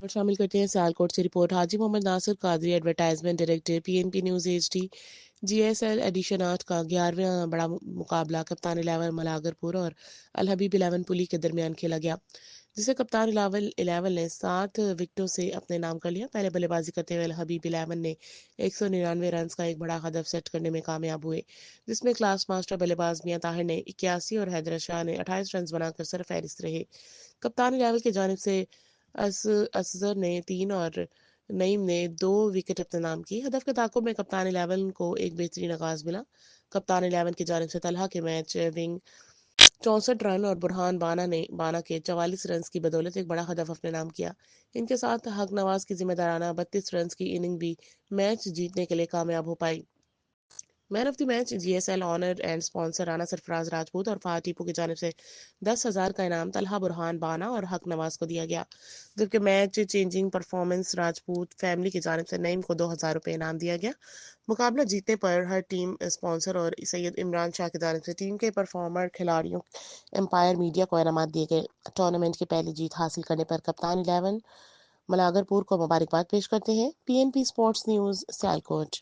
اور شامل کرتے ہیں سیالکوٹ سے report. Haji Muhammad Nasir Qadri advertisement director PNP news HD GSL edition 8 کا 11واں بڑا مقابلہ کپتان 11 ملاگر پور اور الحبیب 11 پولی کے درمیان کھیلا گیا، جسے کپتان 11 نے 7 وکٹوں سے اپنے نام کر لیا۔ پہلے بلے بازی کرتے ہوئے الحبیب 11 نے 199 رنز کا ایک بڑا ہدف سیٹ کرنے میں کامیاب ہوئے، جس میں کلاس ماسٹر بلے باز میاں طاہر نے 81 اور حیدر شاہ نے 28 رنز بنا کر سرفہرست رہے۔ کپتان 11 کی جانب سے اصغر نے 3 اور نعیم نے 2 وکٹ اپنے نام کی۔ ہدف کے تعاقب میں کپتان 11 کو ایک بہترین آغاز ملا۔ کپتان 11 کی جانب سے طلحہ کے میچ ونگ 64 رن اور برہان بانا کے 44 رنز کی بدولت ایک بڑا ہدف اپنے نام کیا۔ ان کے ساتھ حق نواز کی ذمہ دارانہ 32 رنز کی اننگ بھی میچ جیتنے کے لیے کامیاب ہو پائی۔ Man of the match GSL honour and sponsor Rana Sarfraz Rajput اور فہد ٹیپو کی جانب سے 10,000 کا انعام طلحہ، برہان بانا اور حق نواز کو دیا گیا، جبکہ match changing performance Rajput family کی جانب سے نعیم کو 2,000 روپے انعام دیا گیا۔ مقابلہ جیتنے پر ہر ٹیم اسپانسر اور سید عمران شاہ کی جانب سے ٹیم کے پرفارمر، کھلاڑیوں، امپائر، میڈیا کو انعامات دیے گئے۔ ٹورنامنٹ کی پہلی جیت حاصل کرنے پر کپتان 11 ملاگر پور کو مبارکباد پیش کرتے ہیں۔ PNP sports news, Sialkot.